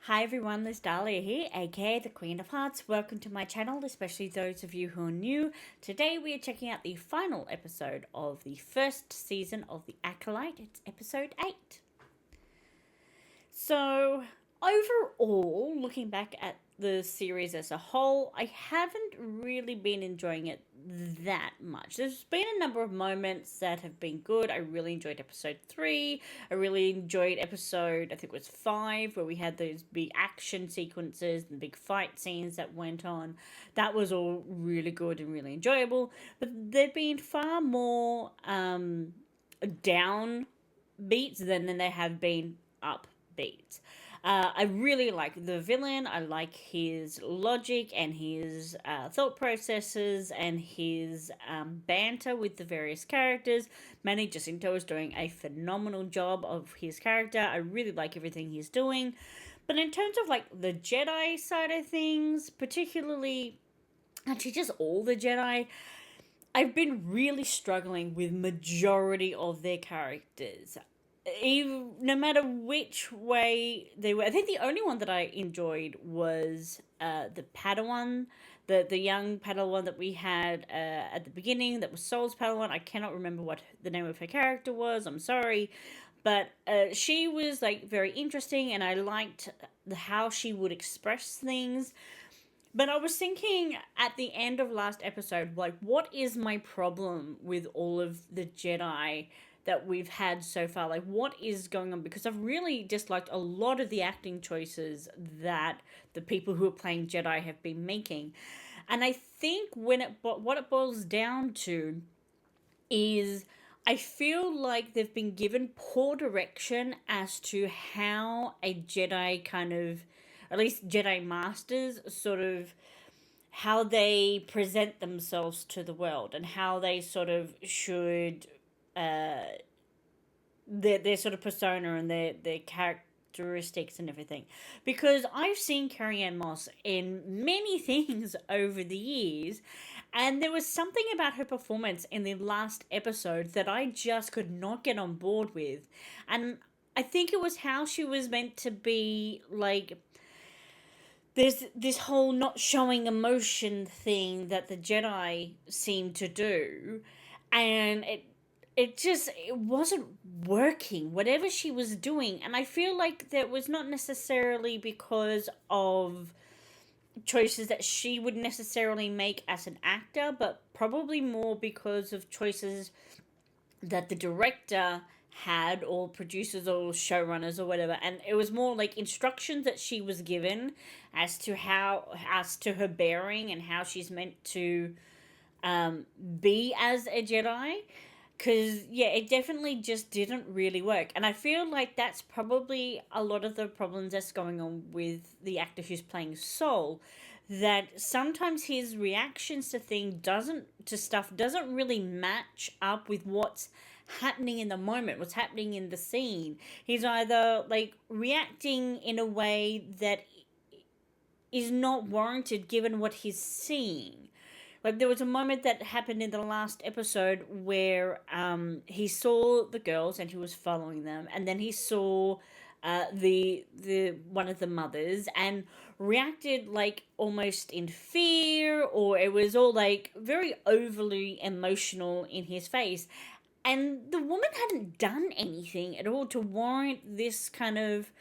Hi everyone, Lisdalia here, aka the Queen of Hearts. Welcome to my channel, especially those of you who are new. Today we are checking out the final episode of the first season of The Acolyte. It's episode 8. So, overall, looking back at the series as a whole, I haven't really been enjoying it that much. There's been a number of moments that have been good. I really enjoyed episode 3. I really enjoyed episode, I think it was 5, where we had those big action sequences and big fight scenes that went on. That was all really good and really enjoyable. But there've been far more down beats than there have been up beats. I really like the villain. I like his logic and his thought processes and his banter with the various characters. Manny Jacinto is doing a phenomenal job of his character. I really like everything he's doing. But in terms of like the Jedi side of things, particularly, actually just all the Jedi, I've been really struggling with majority of their characters. Even, no matter which way they were, I think the only one that I enjoyed was the Padawan, the young Padawan that we had at the beginning. That was Soul's Padawan. I cannot remember what the name of her character was. I'm sorry, but she was like very interesting, and I liked how she would express things. But I was thinking at the end of last episode, like, what is my problem with all of the Jedi that we've had so far? Like, what is going on? Because I've really disliked a lot of the acting choices that the people who are playing Jedi have been making. And I think what it boils down to is I feel like they've been given poor direction as to how a Jedi kind of, at least Jedi Masters, sort of how they present themselves to the world and how they sort of should their sort of persona and their characteristics and everything. Because I've seen Carrie-Anne Moss in many things over the years, and there was something about her performance in the last episode that I just could not get on board with. And I think it was how she was meant to be, like, there's this whole not showing emotion thing that the Jedi seem to do, and it wasn't working, whatever she was doing. And I feel like that was not necessarily because of choices that she would necessarily make as an actor, but probably more because of choices that the director had, or producers or showrunners or whatever. And it was more like instructions that she was given as to her bearing and how she's meant to be as a Jedi. Because, yeah, it definitely just didn't really work. And I feel like that's probably a lot of the problems that's going on with the actor who's playing Soul. That sometimes his reactions to stuff doesn't really match up with what's happening in the moment, what's happening in the scene. He's either like reacting in a way that is not warranted given what he's seeing. Like, there was a moment that happened in the last episode where he saw the girls and he was following them, and then he saw the one of the mothers and reacted like almost in fear, or it was all like very overly emotional in his face. And the woman hadn't done anything at all to warrant this kind of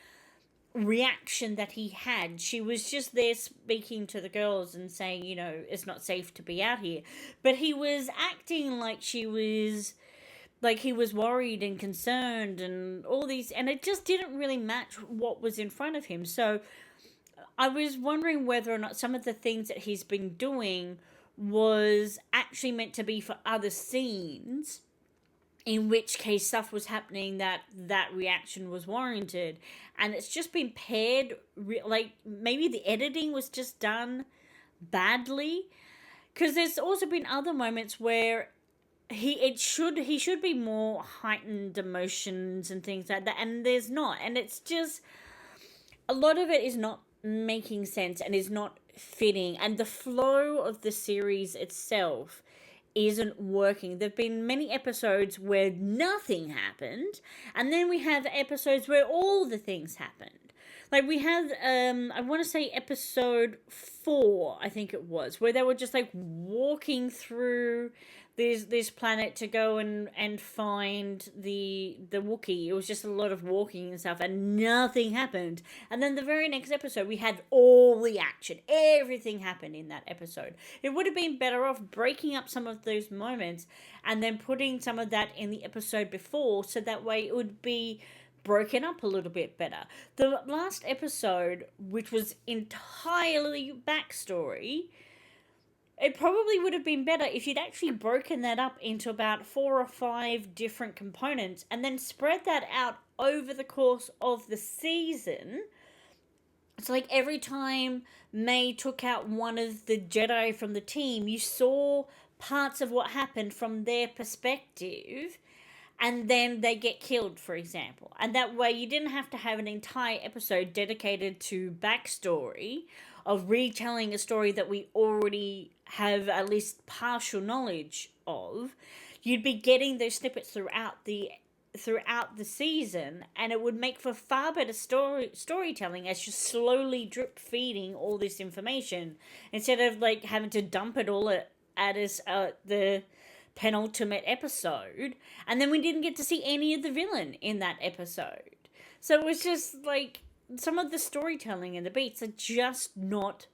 reaction that he had. She was just there speaking to the girls and saying, it's not safe to be out here. But he was acting like he was worried and concerned and all these, and it just didn't really match what was in front of him. So I was wondering whether or not some of the things that he's been doing was actually meant to be for other scenes, in which case stuff was happening that reaction was warranted. And it's just been paired, like maybe the editing was just done badly, because there's also been other moments where he should be more heightened emotions and things like that, and there's not. And it's just, a lot of it is not making sense and is not fitting, and the flow of the series itself isn't working. There've been many episodes where nothing happened, and then we have episodes where all the things happened. Like we had, I want to say episode 4, I think it was, where they were just like walking through this planet to go and find the Wookiee. It was just a lot of walking and stuff, and nothing happened. And then the very next episode, we had all the action. Everything happened in that episode. It would have been better off breaking up some of those moments and then putting some of that in the episode before, so that way it would be broken up a little bit better. The last episode, which was entirely backstory, it probably would have been better if you'd actually broken that up into about 4 or 5 different components and then spread that out over the course of the season. It's like every time May took out one of the Jedi from the team, you saw parts of what happened from their perspective, and then they get killed, for example. And that way you didn't have to have an entire episode dedicated to backstory of retelling a story that we already have at least partial knowledge of. You'd be getting those snippets throughout the season, and it would make for far better storytelling as you're slowly drip feeding all this information instead of like having to dump it all at us the penultimate episode, and then we didn't get to see any of the villain in that episode. So it was just like some of the storytelling and the beats are just not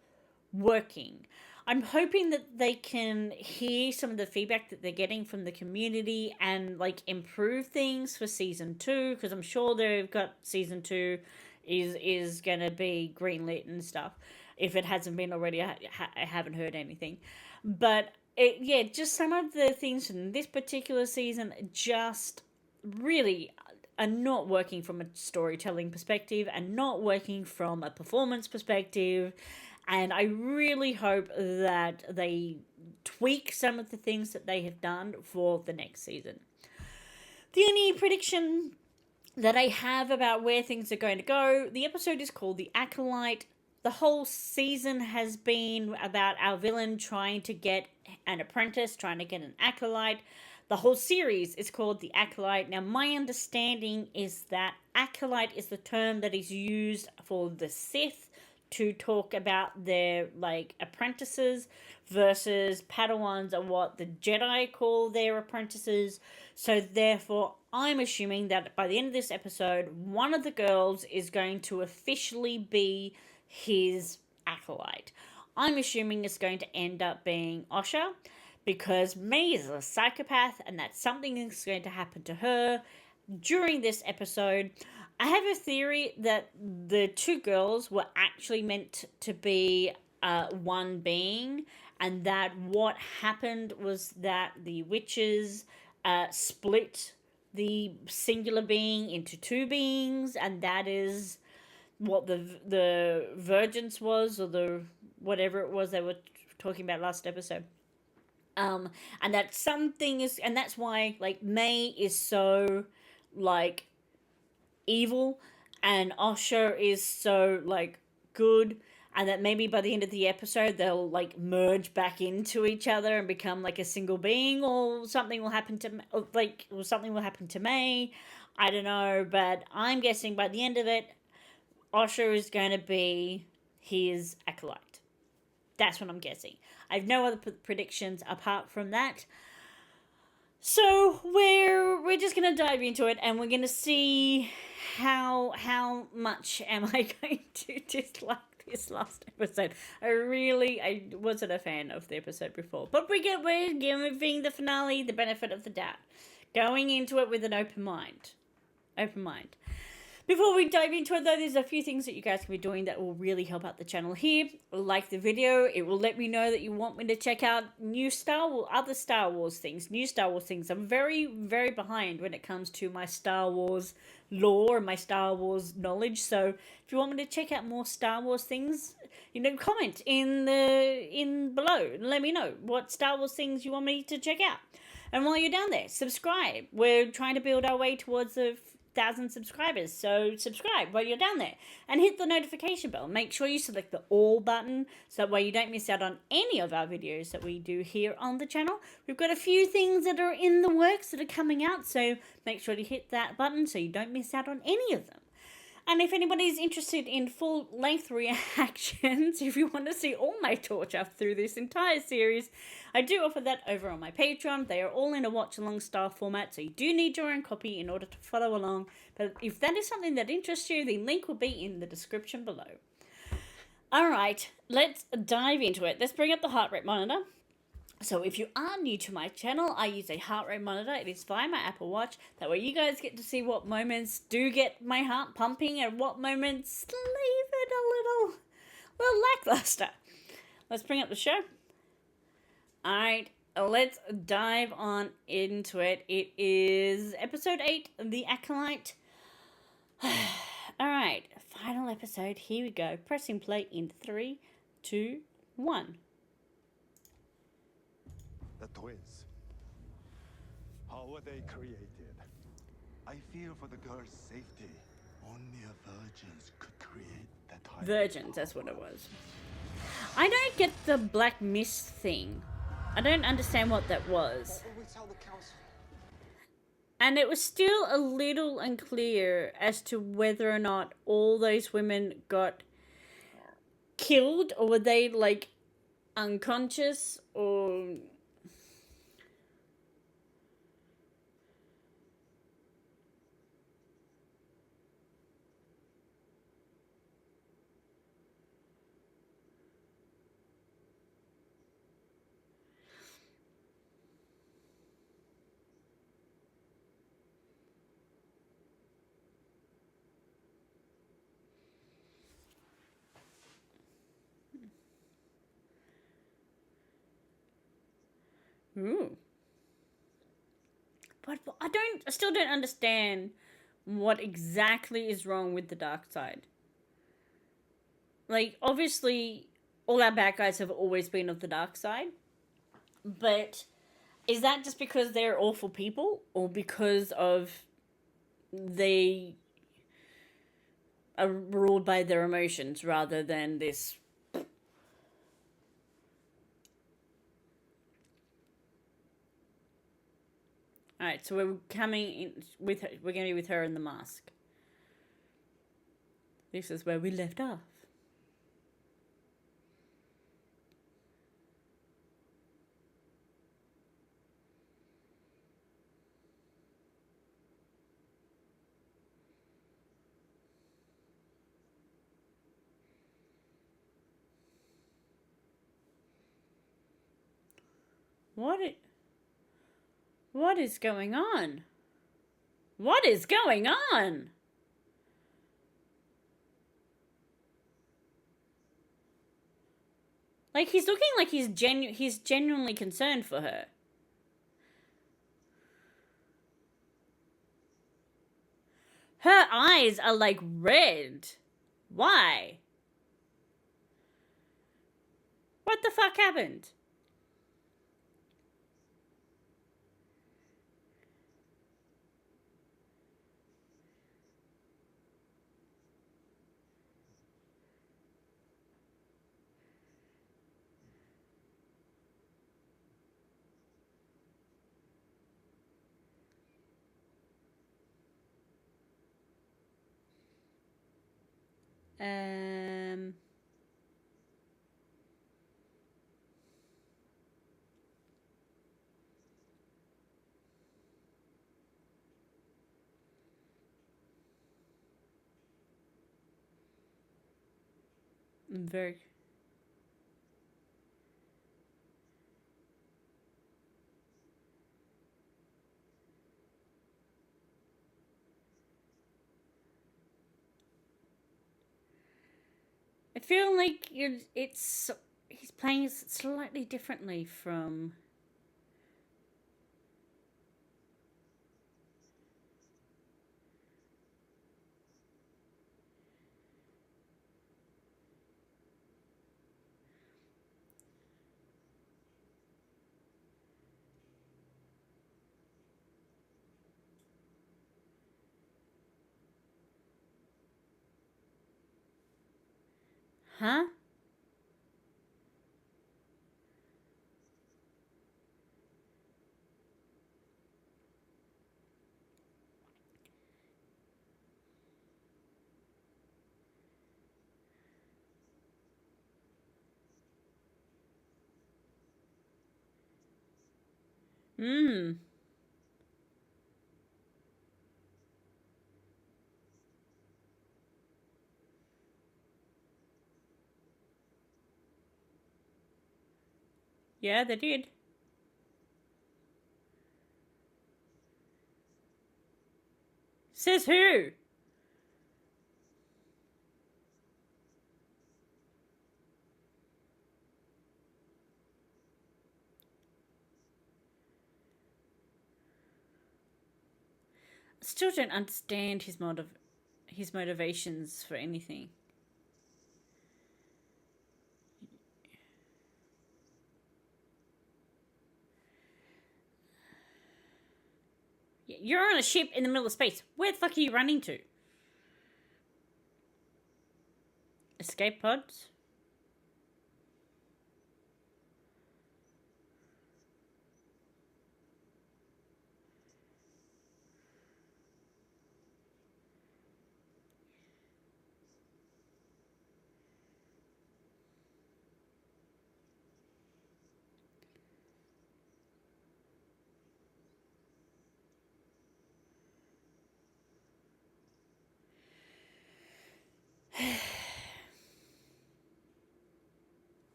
working. I'm hoping that they can hear some of the feedback that they're getting from the community and like improve things for season 2, because I'm sure they've got season 2 is going to be greenlit and stuff. If it hasn't been already, I haven't heard anything. But just some of the things from this particular season just really are not working from a storytelling perspective and not working from a performance perspective. And I really hope that they tweak some of the things that they have done for the next season. The only prediction that I have about where things are going to go, the episode is called The Acolyte. The whole season has been about our villain trying to get an apprentice, trying to get an acolyte. The whole series is called The Acolyte. Now, my understanding is that acolyte is the term that is used for the Sith to talk about their, like, apprentices, versus Padawans are what the Jedi call their apprentices. So, therefore, I'm assuming that by the end of this episode, one of the girls is going to officially be his acolyte. I'm assuming it's going to end up being Osha, because May is a psychopath, and that something is going to happen to her during this episode. I have a theory that the 2 girls were actually meant to be one being, and that what happened was that the witches split the singular being into 2 beings, and that is what the Virgins was, or the whatever it was they were talking about last episode. And that something is, and that's why like May is so like evil and Osha is so like good, and that maybe by the end of the episode they'll like merge back into each other and become like a single being, or something will happen to May. I don't know, but I'm guessing by the end of it, Osha is going to be his acolyte. That's what I'm guessing. I have no other predictions apart from that. So we're just going to dive into it, and we're going to see how much am I going to dislike this last episode. I wasn't a fan of the episode before, but we're giving the finale the benefit of the doubt, going into it with an open mind. Before we dive into it, though, there's a few things that you guys can be doing that will really help out the channel here. Like the video, it will let me know that you want me to check out new other Star Wars things. I'm very, very behind when it comes to my Star Wars lore and my Star Wars knowledge. So if you want me to check out more Star Wars things, comment in below and let me know what Star Wars things you want me to check out. And while you're down there, subscribe. We're trying to build our way towards 1,000 subscribers, so subscribe while you're down there and hit the notification bell. Make sure you select the all button so that way you don't miss out on any of our videos that we do here on the channel. We've got a few things that are in the works that are coming out, so make sure to hit that button so you don't miss out on any of them. And if anybody's interested in full-length reactions, if you want to see all my torture through this entire series, I do offer that over on my Patreon. They are all in a watch-along style format, so you do need your own copy in order to follow along. But if that is something that interests you, the link will be in the description below. Alright, let's dive into it. Let's bring up the heart rate monitor. So if you are new to my channel, I use a heart rate monitor. It is via my Apple Watch. That way you guys get to see what moments do get my heart pumping and what moments leave it a little lackluster. Let's bring up the show. Alright, let's dive on into it. It is episode 8, The Acolyte. Alright, final episode. Here we go. Pressing play in 3, 2, 1. The twins. How were they created? I fear for the girl's safety. Only a virgins could create that type. Virgins, that's what it was. I don't get the black mist thing. I don't understand what that was. What will we tell the council? And it was still a little unclear as to whether or not all those women got killed, or were they, like, unconscious, or... Ooh. But I still don't understand what exactly is wrong with the dark side. Like, obviously, all our bad guys have always been of the dark side. But is that just because they're awful people? Or because of they are ruled by their emotions rather than this... Alright, so we're coming in with her. We're going to be with her in the mask. This is where we left off. What is going on? What is going on? Like, he's looking like he's genuinely concerned for her. Her eyes are like red. Why? What the fuck happened? Very... I feel like he's playing it slightly differently from... Huh? Hmm. Yeah, they did. Says who? Still don't understand his motivations for anything. You're on a ship in the middle of space. Where the fuck are you running to? Escape pods?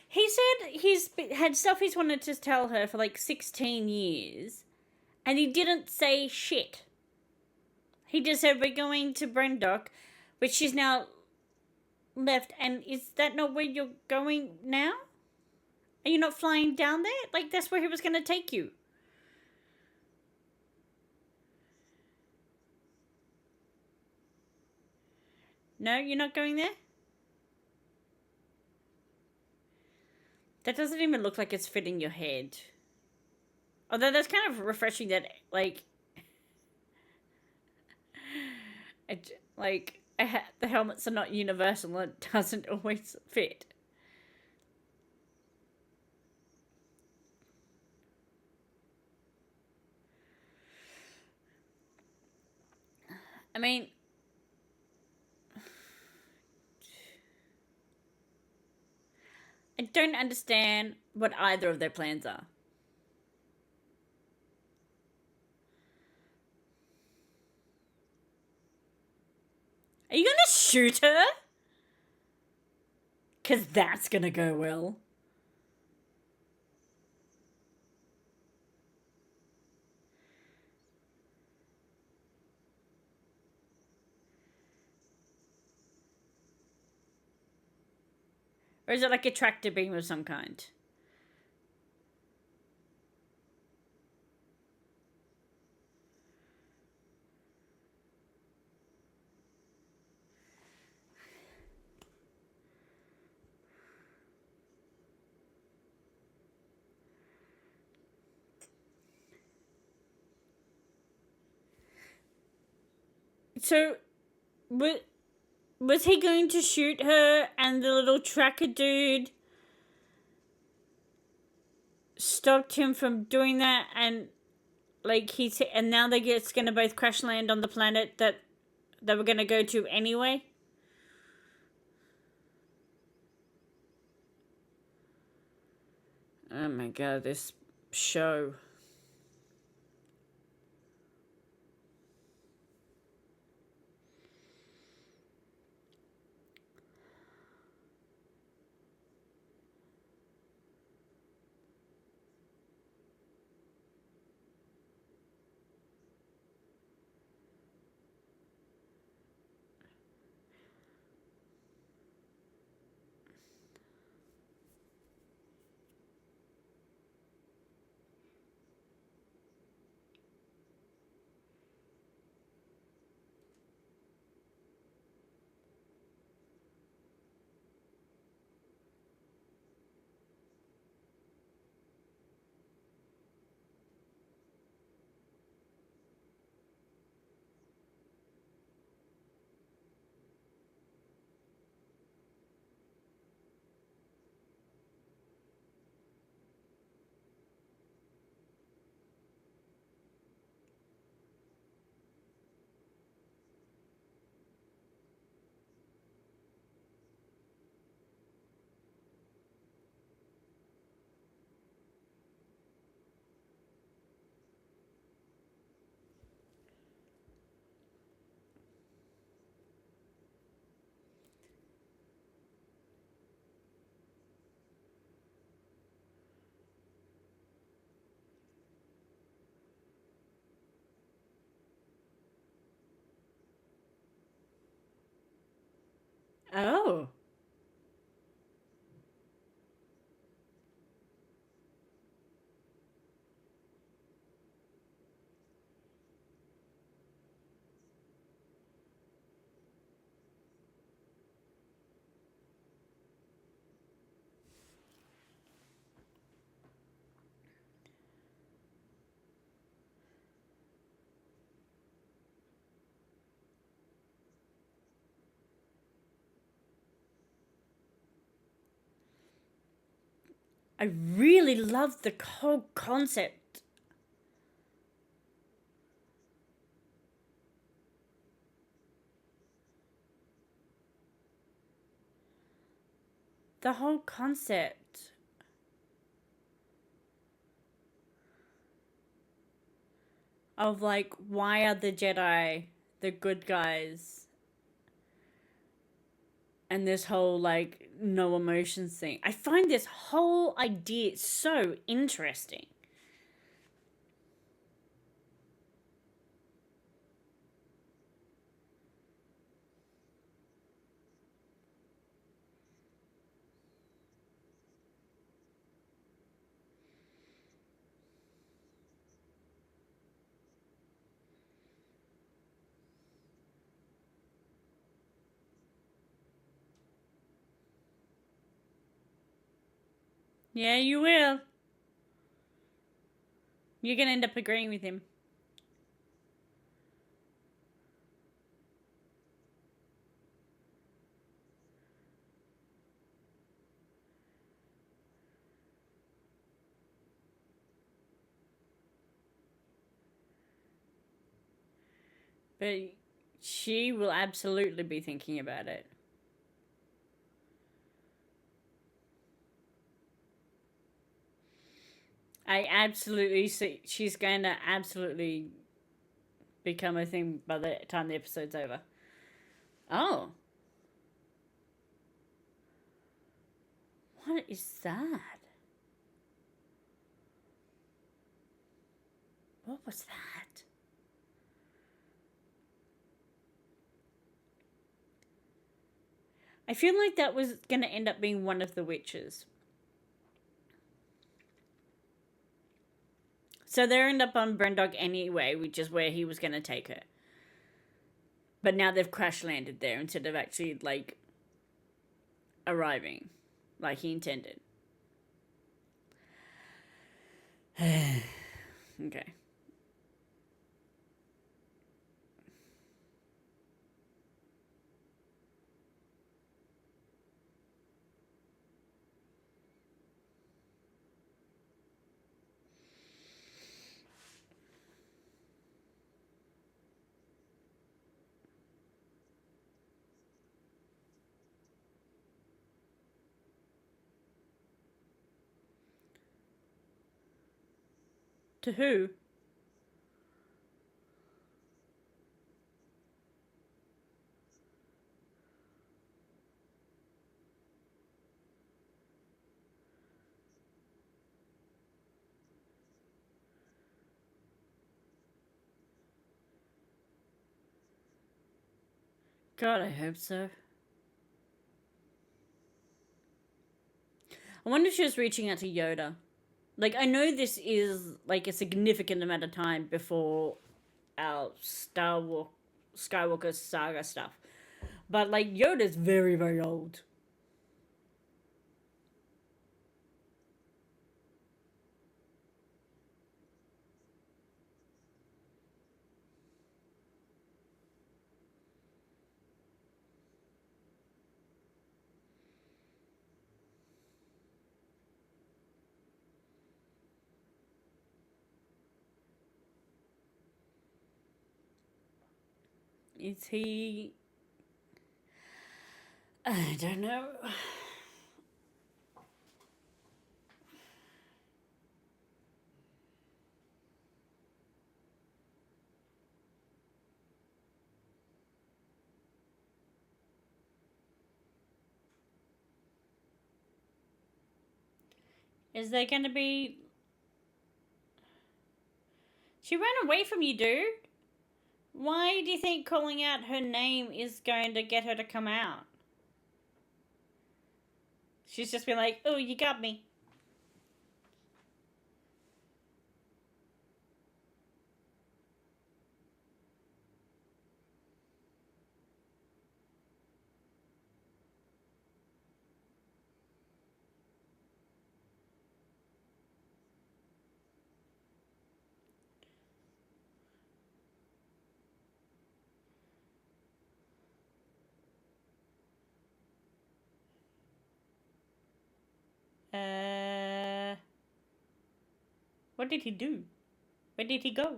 He said he's had stuff he's wanted to tell her for like 16 years, and he didn't say shit. He just said, we're going to Brendock, but she's now left, and is that not where you're going now? Are you not flying down there? Like, that's where he was going to take you. No, you're not going there? That doesn't even look like it's fitting your head. Although that's kind of refreshing that, like, the helmets are not universal and it doesn't always fit. I mean, I don't understand what either of their plans are. Are you gonna shoot her? Because that's gonna go well. Or is it like a tractor beam of some kind? So, was he going to shoot her and the little tracker dude stopped him from doing that, and like and now they're just gonna both crash land on the planet that they were gonna go to anyway? Oh my god, this show. Oh. I really love the whole concept. The whole concept of like, why are the Jedi the good guys? And this whole like no emotions thing. I find this whole idea so interesting. Yeah, you will. You're gonna end up agreeing with him. But she will absolutely be thinking about it. I absolutely see she's going to absolutely become a thing by the time the episode's over. Oh. What is that? What was that? I feel like that was going to end up being one of the witches. So they end up on Brendog anyway, which is where he was going to take her. But now they've crash landed there instead of actually, like, arriving like he intended. Okay. To who? God, I hope so. I wonder if she was reaching out to Yoda. Like, I know this is, like, a significant amount of time before our Skywalker saga stuff. But, like, Yoda's very, very old. Is he... I don't know. Is there gonna be... She ran away from you, dude. Why do you think calling out her name is going to get her to come out? She's just been like, oh, you got me. What did he do? Where did he go?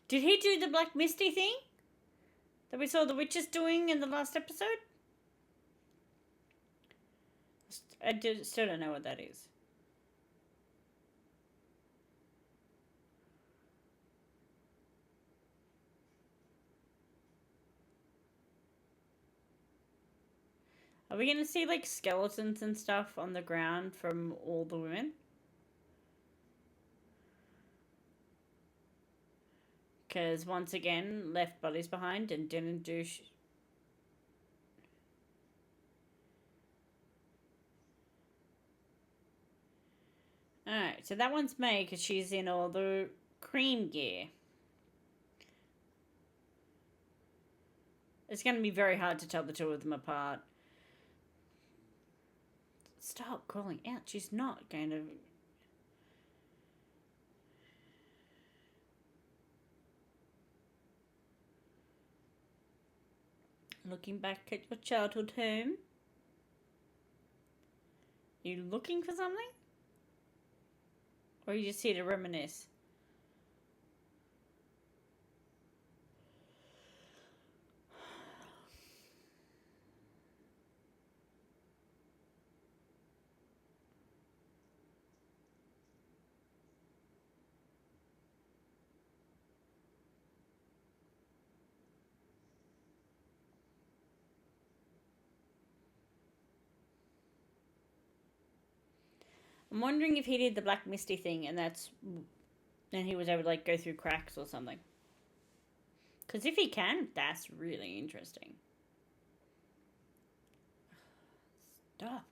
Did he do the Black Misty thing that we saw the witches doing in the last episode? Still don't know what that is. Are we gonna see like skeletons and stuff on the ground from all the women? Because once again, left bodies behind and didn't do Alright, so that one's May because she's in all the cream gear. It's going to be very hard to tell the two of them apart. Stop calling out. She's not going to... Looking back at your childhood home. You looking for something? Or are you just here to reminisce? I'm wondering if he did the Black Misty thing and then he was able to like go through cracks or something. Because if he can, that's really interesting. Stop.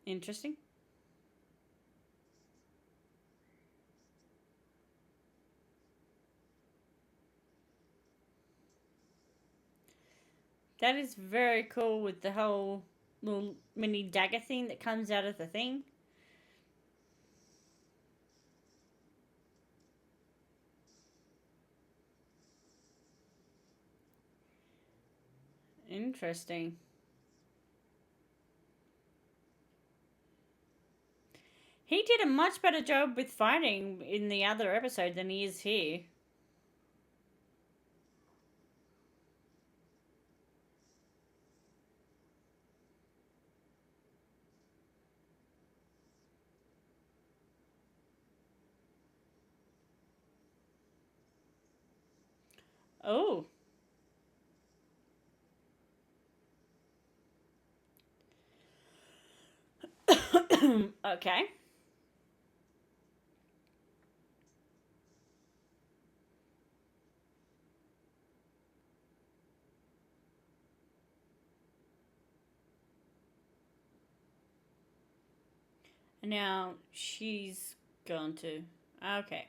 Interesting. That is very cool with the whole little mini dagger thing that comes out of the thing. Interesting. He did a much better job with fighting in the other episode than he is here. Oh. Okay. Now she's gone to. Okay.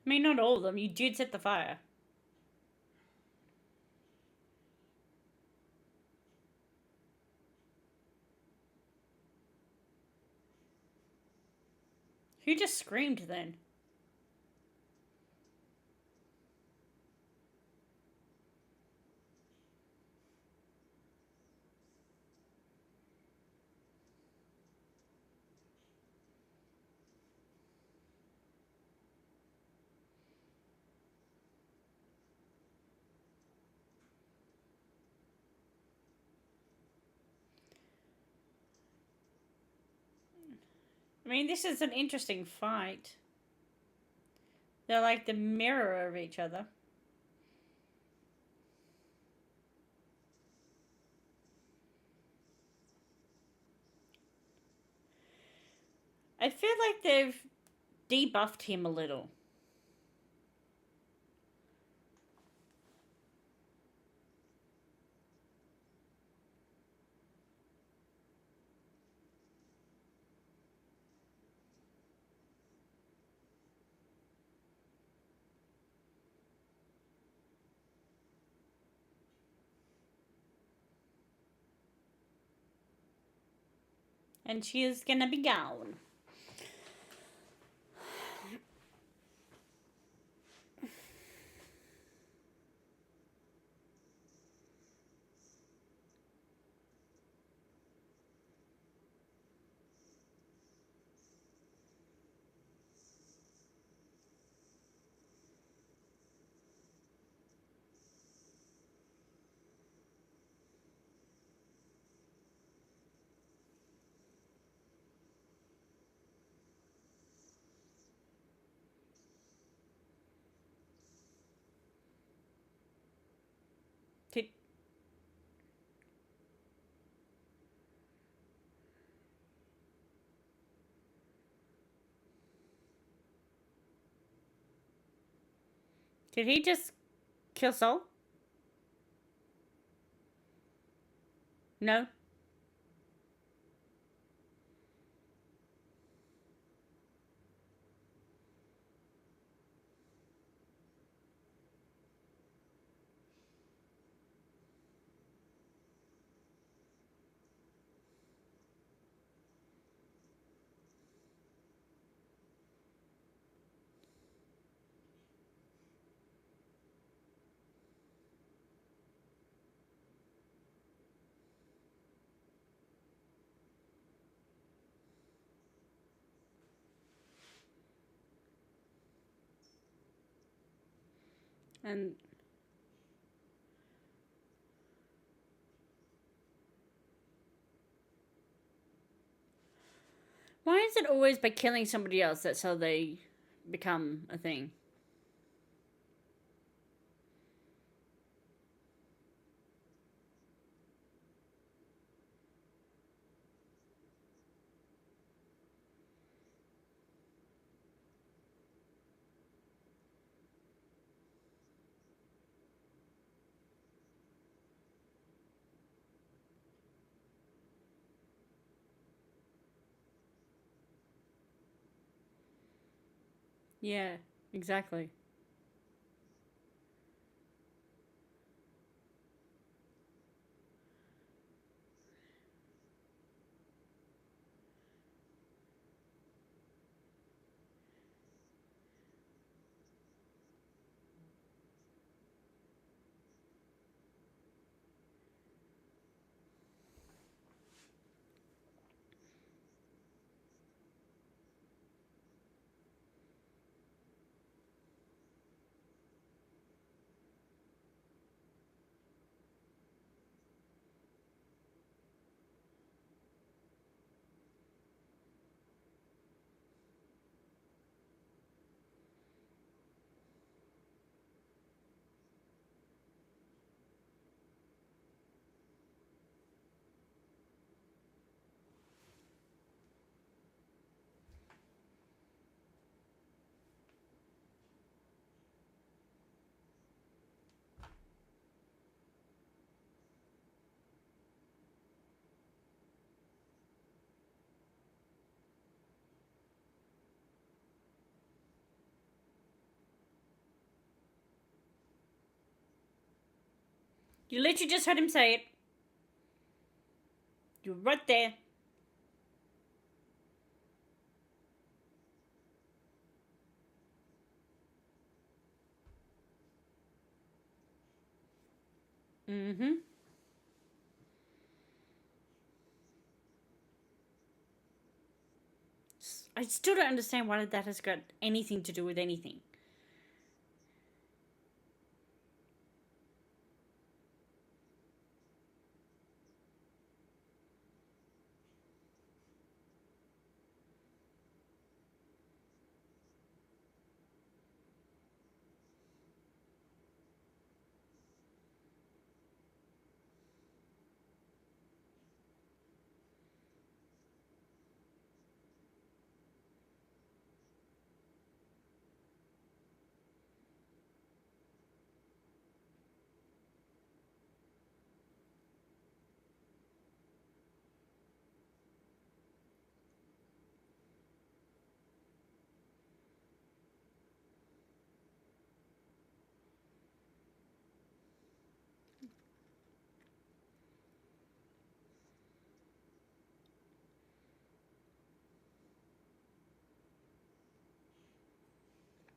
I mean, not all of them. You did set the fire. Who just screamed then? I mean, this is an interesting fight. They're like the mirror of each other. I feel like they've debuffed him a little. And she is gonna be gone. Did, did he just kill Sol? No? And why is it always by killing somebody else that's how they become a thing? Yeah, exactly. You literally just heard him say it. You're right there. Mm-hmm. I still don't understand why that has got anything to do with anything.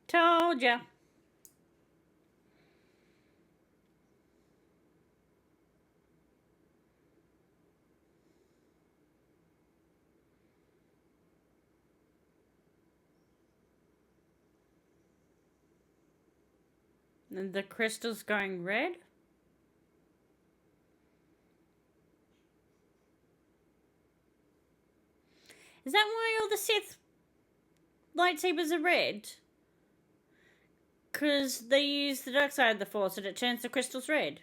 Told ya. And the crystal's going red? Is that why all the Sith lightsabers are red? Because they use the dark side of the Force and it turns the crystals red.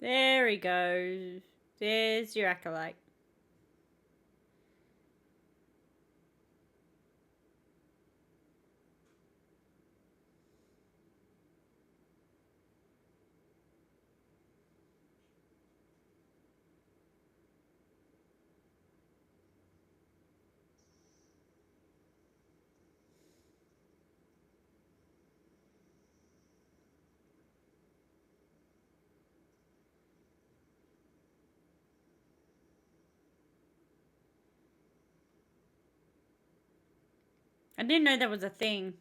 There he goes. There's your Acolyte. I didn't know that was a thing.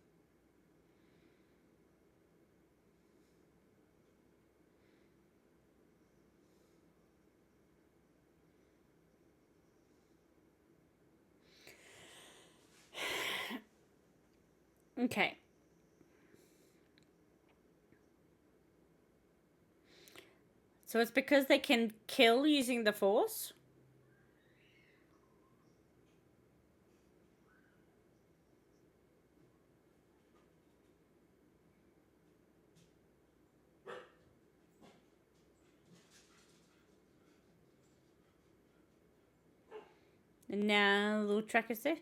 Okay. So it's because they can kill using the Force? And now little tracker's there.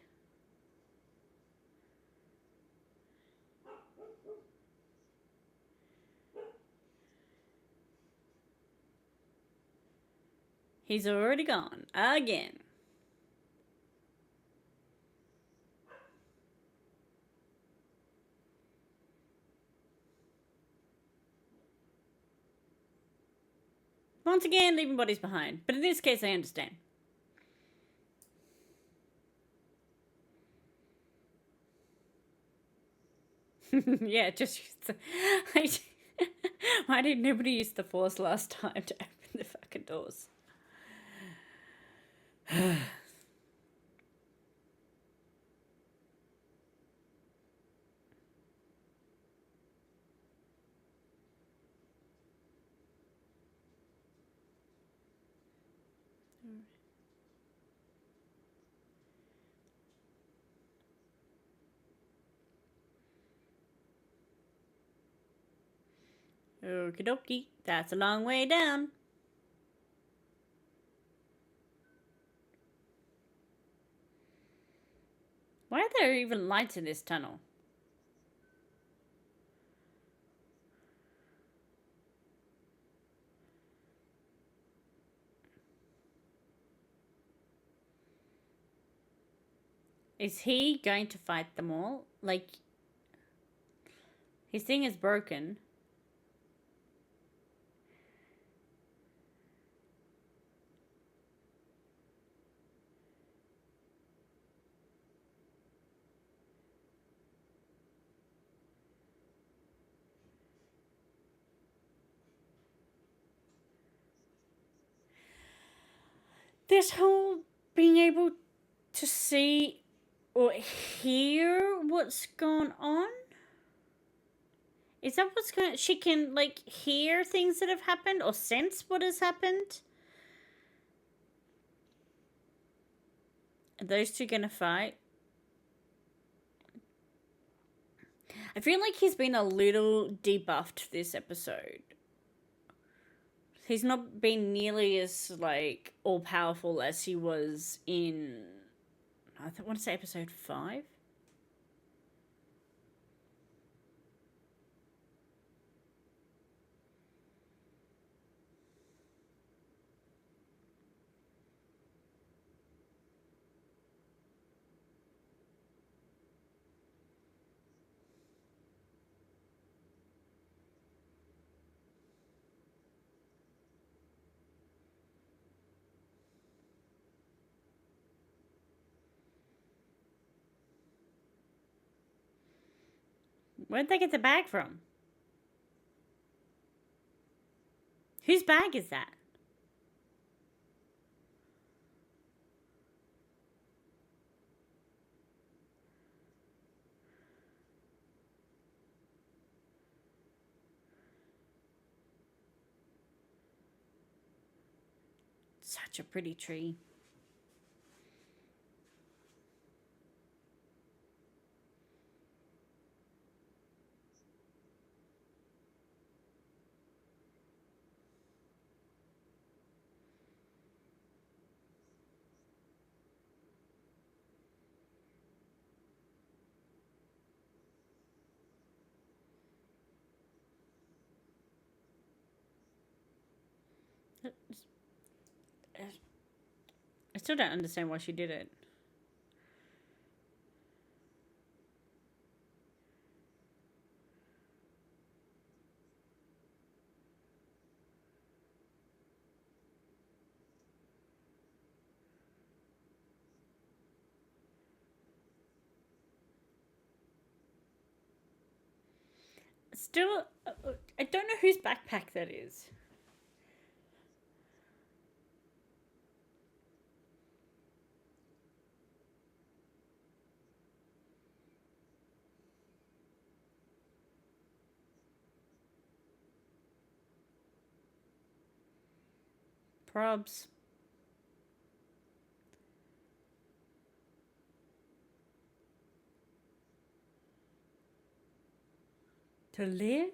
He's already gone. Again. Once again, leaving bodies behind. But in this case, I understand. Yeah, just use the... Why did nobody use the Force last time to open the fucking doors? Okie dokie. That's a long way down. Why are there even lights in this tunnel? Is he going to fight them all? Like, his thing is broken. This whole being able to see or hear what's gone on? Is that what's going on? She can, like, hear things that have happened or sense what has happened? Are those two gonna fight? I feel like he's been a little debuffed this episode. He's not been nearly as, like, all-powerful as he was in, I want to say episode 5? Where'd they get the bag from? Whose bag is that? Such a pretty tree. I still don't understand why she did it. Still, I don't know whose backpack that is. Probs. To live?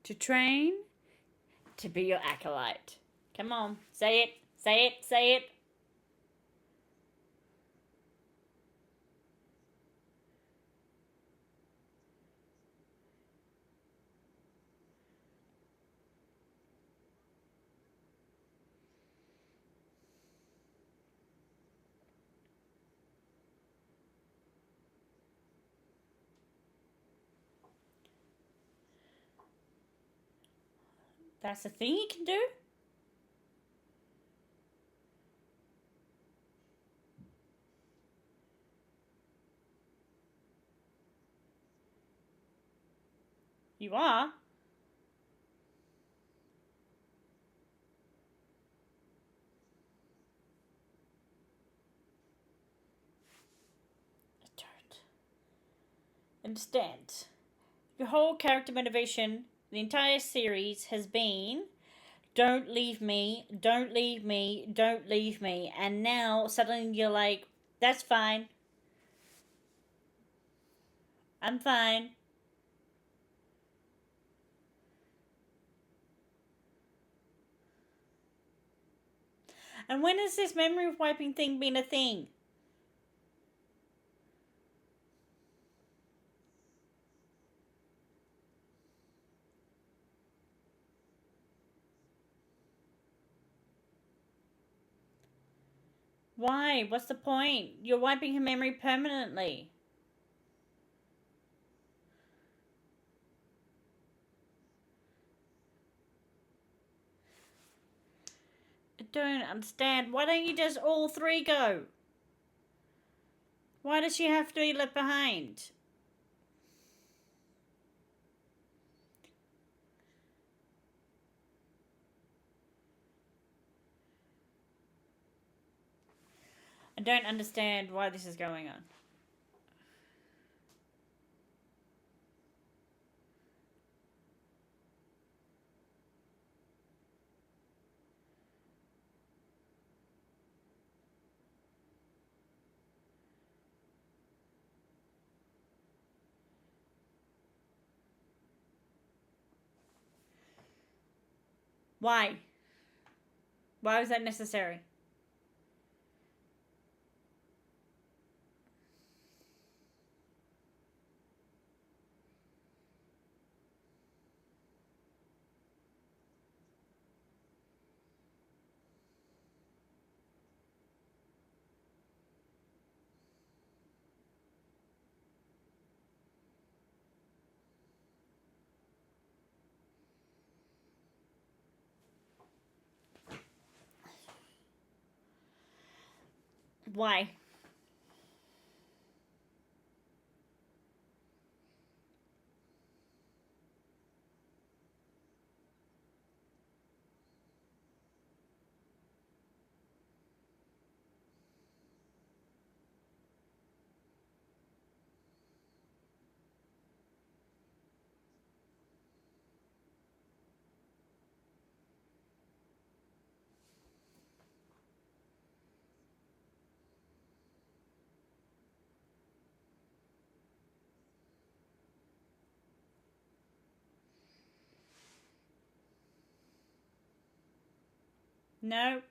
To train? To be your acolyte. Come on, say it, say it, say it. That's the thing you can do? You are? I don't understand. Your whole character motivation, the entire series, has been don't leave me, don't leave me, don't leave me. And now suddenly you're like, that's fine. I'm fine. And when has this memory wiping thing been a thing? Why? What's the point? You're wiping her memory permanently. I don't understand. Why don't you just all three go? Why does she have to be left behind? I don't understand why this is going on. Why? Why was that necessary? Why? No.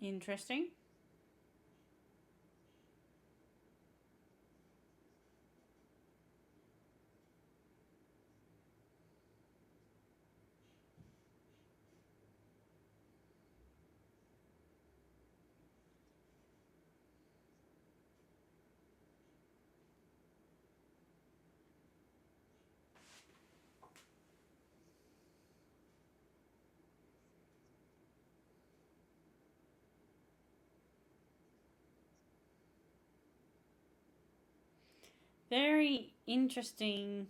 Interesting. Very interesting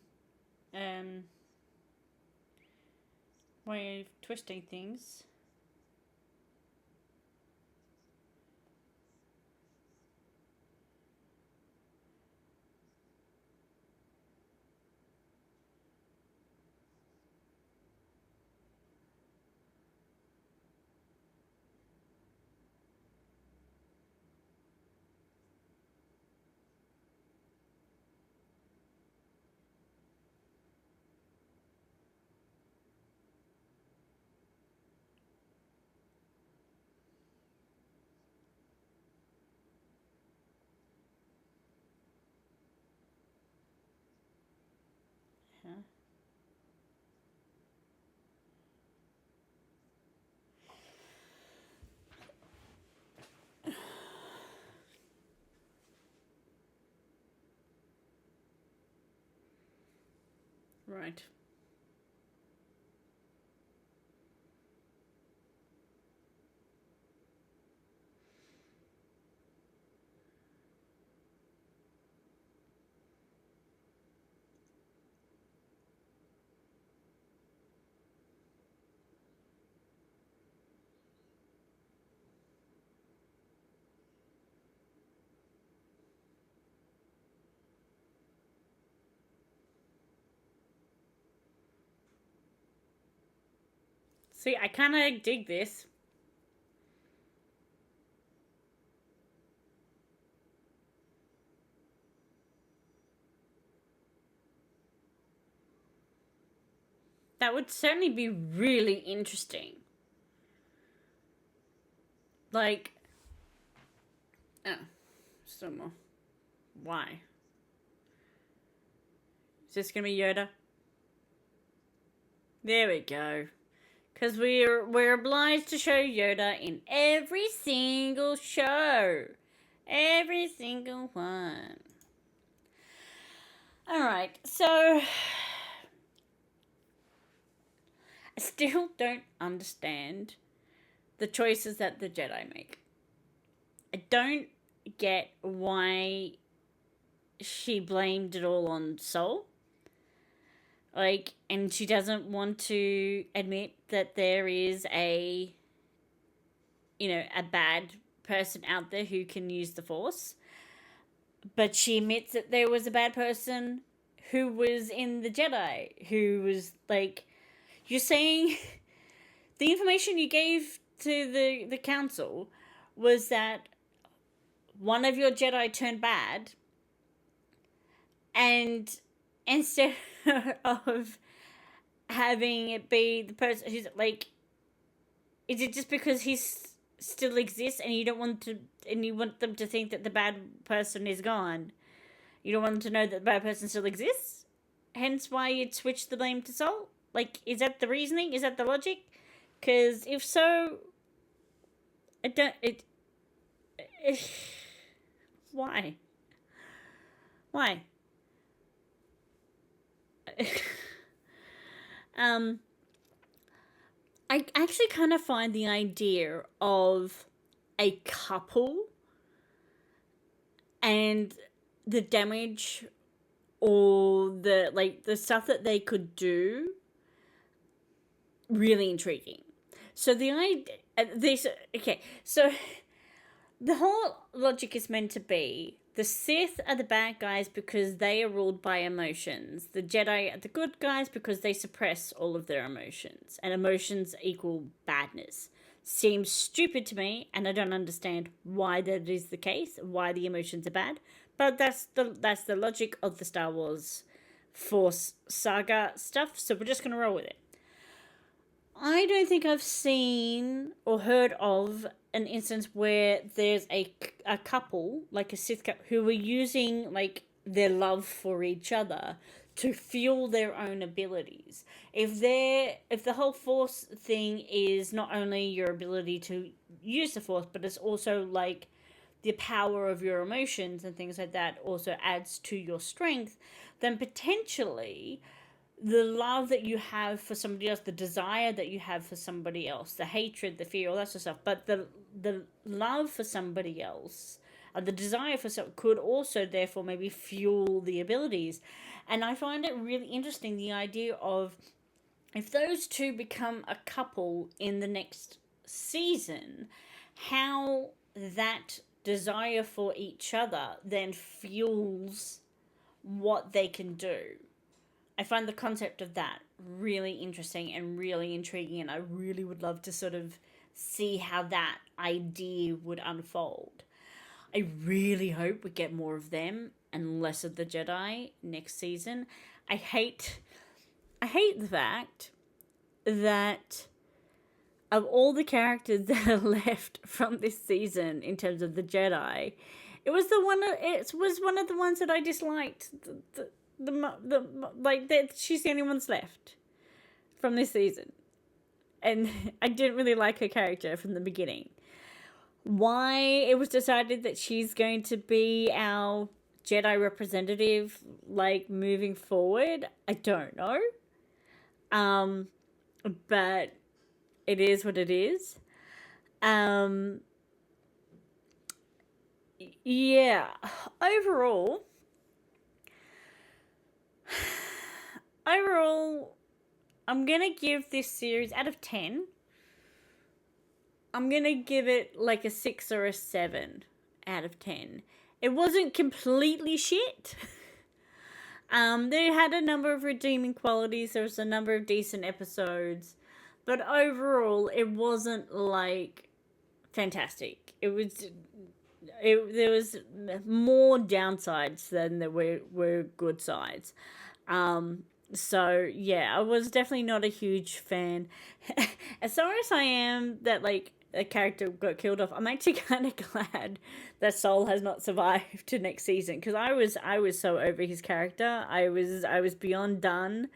um, way of twisting things. Right. See, I kind of dig this. That would certainly be really interesting. Like, oh, still more. Why? Is this gonna be Yoda? There we go. Because we're obliged to show Yoda in every single show. Every single one. Alright, so I still don't understand the choices that the Jedi make. I don't get why she blamed it all on Sol. Like, and she doesn't want to admit that there is a bad person out there who can use the Force. But she admits that there was a bad person who was in the Jedi, who was like, you're saying the information you gave to the council was that one of your Jedi turned bad, and instead of having it be the person who's like, is it just because he's still exists and you don't want to, and you want them to think that the bad person is gone? You don't want them to know that the bad person still exists? Hence why you'd switch the blame to Sol? Like, is that the reasoning? Is that the logic? Because if so, I don't. Why? Why? I actually kind of find the idea of a couple and the damage or the stuff that they could do really intriguing. So the idea, so the whole logic is meant to be the Sith are the bad guys because they are ruled by emotions. The Jedi are the good guys because they suppress all of their emotions. And emotions equal badness. Seems stupid to me, and I don't understand why that is the case, why the emotions are bad. But that's the logic of the Star Wars Force saga stuff, so we're just going to roll with it. I don't think I've seen or heard of an instance where there's a couple, like a Sith couple, who are using like their love for each other to fuel their own abilities. If the whole Force thing is not only your ability to use the Force, but it's also like the power of your emotions and things like that also adds to your strength, then potentially the love that you have for somebody else, the desire that you have for somebody else, the hatred, the fear, all that sort of stuff, but the love for somebody else, the desire for some could also therefore maybe fuel the abilities. And I find it really interesting, the idea of if those two become a couple in the next season, how that desire for each other then fuels what they can do. I find the concept of that really interesting and really intriguing, and I really would love to sort of see how that idea would unfold. I really hope we get more of them and less of the Jedi next season. I hate the fact that of all the characters that are left from this season in terms of the Jedi, it was one of the ones that I disliked. She's the only one's left from this season, and I didn't really like her character from the beginning. Why it was decided that she's going to be our Jedi representative, like, moving forward. I don't know. But it is what it is. Yeah. Overall, I'm gonna give this series out of 10. I'm gonna give it like a 6 or a 7 out of 10. It wasn't completely shit. They had a number of redeeming qualities. There was a number of decent episodes, but overall, it wasn't like fantastic. There was more downsides than there were good sides. So yeah, I was definitely not a huge fan. As sorry as I am that like a character got killed off, I'm actually kind of glad that Sol has not survived to next season, because I was so over his character. I was beyond done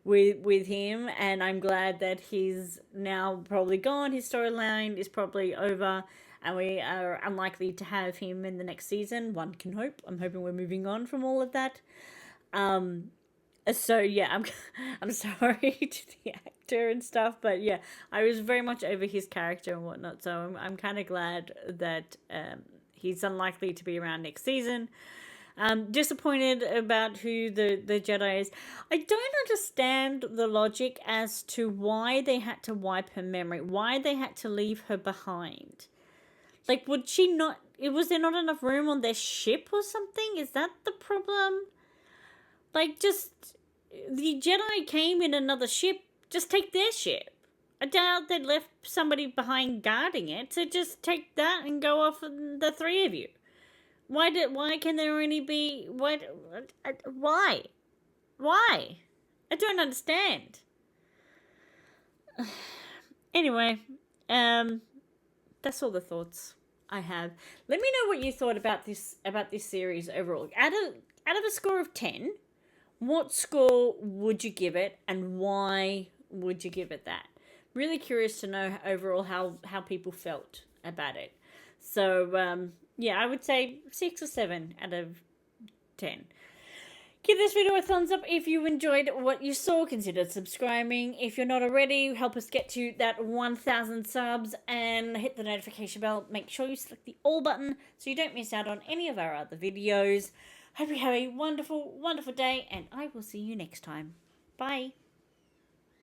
with him, and I'm glad that he's now probably gone. His storyline is probably over, and we are unlikely to have him in the next season. One can hope. I'm hoping we're moving on from all of that. So yeah, I'm sorry to the actor and stuff, but yeah, I was very much over his character and whatnot. So I'm kind of glad that he's unlikely to be around next season. Disappointed about who the Jedi is. I don't understand the logic as to why they had to wipe her memory, why they had to leave her behind. Like, would she not? Was there not enough room on their ship or something? Is that the problem? Like, just the Jedi came in another ship. Just take their ship. I doubt they'd left somebody behind guarding it. So just take that and go off, the three of you. Why can there only be why? I don't understand. Anyway, that's all the thoughts I have. Let me know what you thought about this series overall. Out of a score of 10, what score would you give it, and why would you give it that? Really curious to know overall how people felt about it. So yeah, I would say 6 or 7 out of 10. Give this video a thumbs up if you enjoyed what you saw. Consider subscribing if you're not already. Help us get to that 1,000 subs, and hit the notification bell. Make sure you select the all button so you don't miss out on any of our other videos. Hope you have a wonderful, wonderful day, and I will see you next time. Bye.